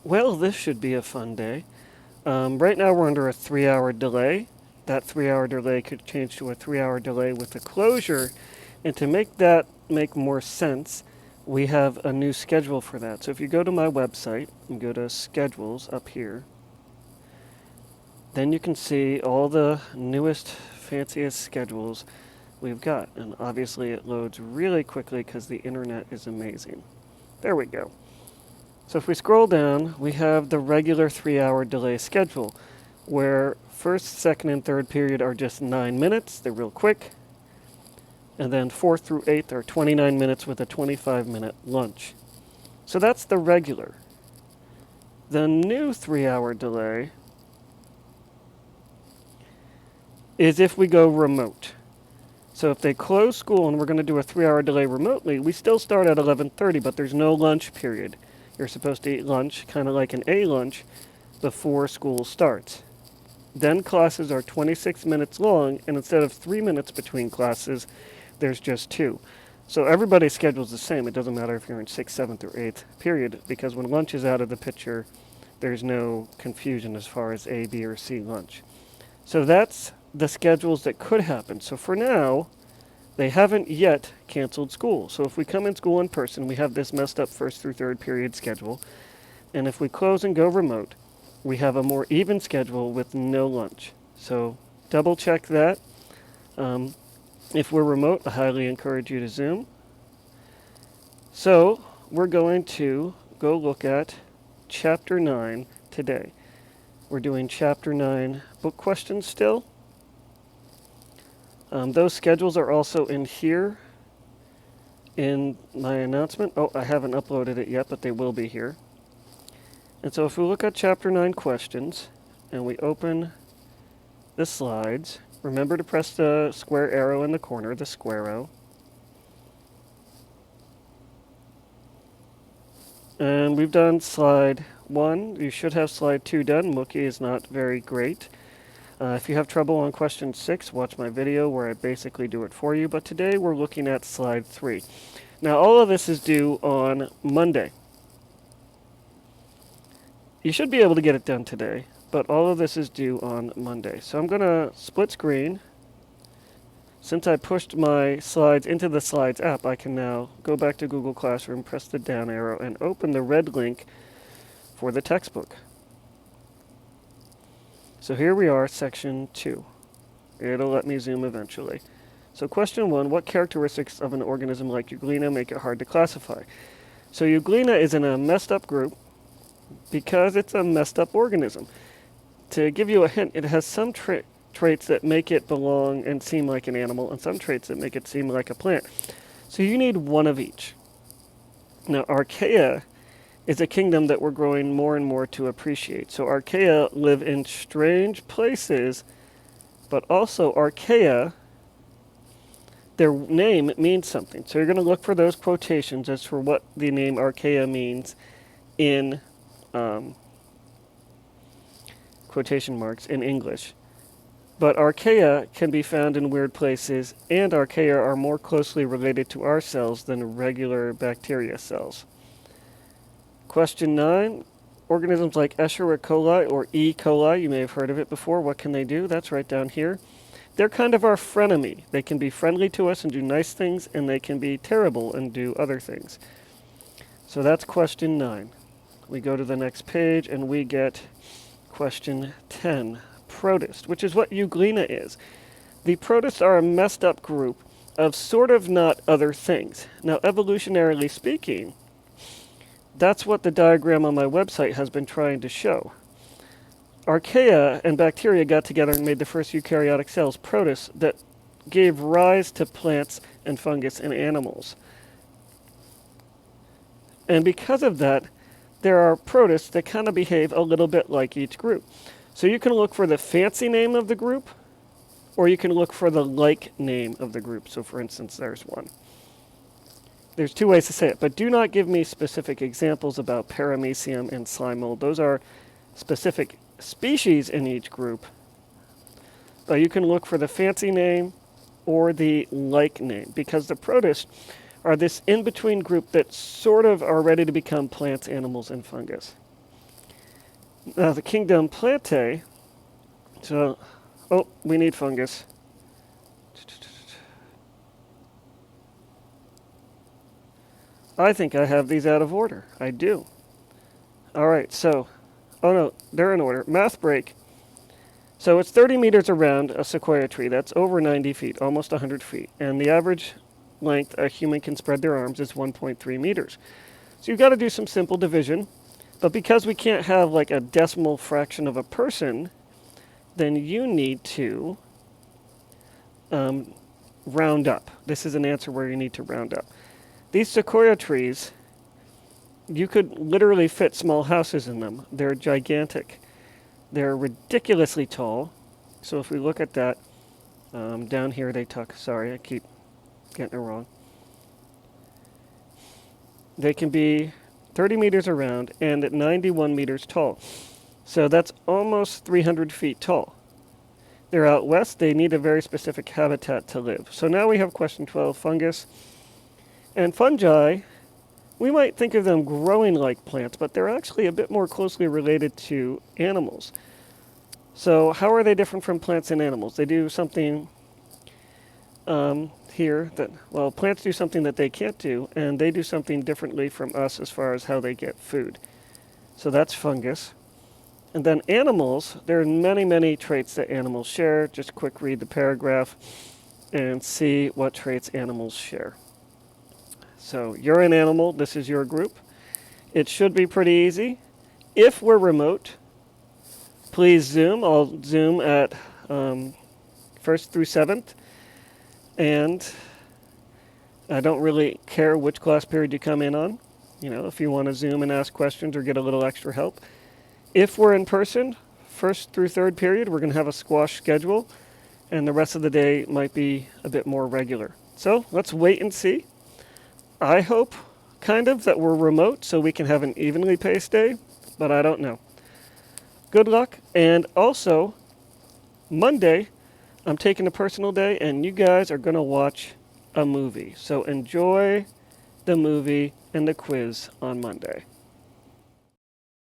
Well, this should be a fun day. Right now we're under a 3-hour delay. That 3-hour delay could change to a 3-hour delay with the closure. And to make that make more sense, we have a new schedule for that. So if you go to my website and go to schedules up here, then you can see all the newest, fanciest schedules we've got. And obviously it loads really quickly because the internet is amazing. There we go. So if we scroll down, we have the regular 3-hour delay schedule, where first, second, and third period are just 9 minutes. They're real quick. And then 4th through 8th are 29 minutes with a 25-minute lunch. So that's the regular. The new 3-hour delay is if we go remote. So if they close school and we're going to do a 3-hour delay remotely, we still start at 11:30, but there's no lunch period. You're supposed to eat lunch, kind of like an A lunch, before school starts. Then classes are 26 minutes long, and instead of 3 minutes between classes, there's just 2. So everybody's schedule is the same. It doesn't matter if you're in 6th, 7th, or 8th period, because when lunch is out of the picture, there's no confusion as far as A, B, or C lunch. So that's the schedules that could happen. So for now, they haven't yet canceled school. So if we come in school in person, we have this messed up 1st through 3rd period schedule. And if we close and go remote, we have a more even schedule with no lunch. So double check that. If we're remote, I highly encourage you to Zoom. So we're going to go look at Chapter 9 today. We're doing Chapter 9 book questions still. Those schedules are also in here in my announcement. Oh, I haven't uploaded it yet, but they will be here. And so if we look at Chapter 9 questions and we open the slides, remember to press the square arrow in the corner, the squareo. And we've done slide 1. You should have slide 2 done. Mookie is not very great. If you have trouble on question 6, watch my video where I basically do it for you. But today we're looking at slide 3. Now all of this is due on Monday. You should be able to get it done today, but all of this is due on Monday. So I'm going to split screen. Since I pushed my slides into the Slides app, I can now go back to Google Classroom, press the down arrow, and open the red link for the textbook. So here we are, section 2. It'll let me zoom eventually. So question 1, what characteristics of an organism like Euglena make it hard to classify? So Euglena is in a messed up group because it's a messed up organism. To give you a hint, it has some traits that make it belong and seem like an animal, and some traits that make it seem like a plant. So you need one of each. Now Archaea is a kingdom that we're growing more and more to appreciate. So Archaea live in strange places, but also Archaea, their name means something. So you're going to look for those quotations as for what the name Archaea means in quotation marks in English. But Archaea can be found in weird places, and Archaea are more closely related to our cells than regular bacteria cells. Question 9, organisms like Escherichia coli or E. coli, you may have heard of it before. What can they do? That's right down here. They're kind of our frenemy. They can be friendly to us and do nice things, and they can be terrible and do other things. So that's question 9. We go to the next page and we get question 10, protist, which is what Euglena is. The protists are a messed up group of sort of not other things. Now, evolutionarily speaking, that's what the diagram on my website has been trying to show. Archaea and bacteria got together and made the first eukaryotic cells, protists, that gave rise to plants and fungus and animals. And because of that, there are protists that kind of behave a little bit like each group. So you can look for the fancy name of the group, or you can look for the like name of the group. So for instance, there's one. There's 2 ways to say it, but do not give me specific examples about paramecium and slime mold. Those are specific species in each group. But you can look for the fancy name or the like name, because the protists are this in-between group that sort of are ready to become plants, animals, and fungus. Now the kingdom Plantae, so, oh, we need fungus. I think I have these out of order. I do. All right, so, oh no, they're in order. Math break. So it's 30 meters around a sequoia tree. That's over 90 feet, almost 100 feet. And the average length a human can spread their arms is 1.3 meters. So you've got to do some simple division. But because we can't have like a decimal fraction of a person, then you need to round up. This is an answer where you need to round up. These sequoia trees, you could literally fit small houses in them. They're gigantic. They're ridiculously tall. So if we look at that, down here they tuck. Sorry, I keep getting it wrong. They can be 30 meters around and at 91 meters tall. So that's almost 300 feet tall. They're out west. They need a very specific habitat to live. So now we have question 12, fungus. And fungi, we might think of them growing like plants, but they're actually a bit more closely related to animals. So how are they different from plants and animals? They do something here that, well, plants do something that they can't do, and they do something differently from us as far as how they get food. So that's fungus. And then animals, there are many, many traits that animals share. Just quick read the paragraph and see what traits animals share. So you're an animal, this is your group. It should be pretty easy. If we're remote, please Zoom. I'll Zoom at 1st through 7th. And I don't really care which class period you come in on. You know, if you want to Zoom and ask questions or get a little extra help. If we're in person, 1st through 3rd period, we're going to have a squash schedule. And the rest of the day might be a bit more regular. So let's wait and see. I hope, kind of, that we're remote so we can have an evenly paced day. But I don't know. Good luck. And also, Monday, I'm taking a personal day, and you guys are going to watch a movie. So enjoy the movie and the quiz on Monday.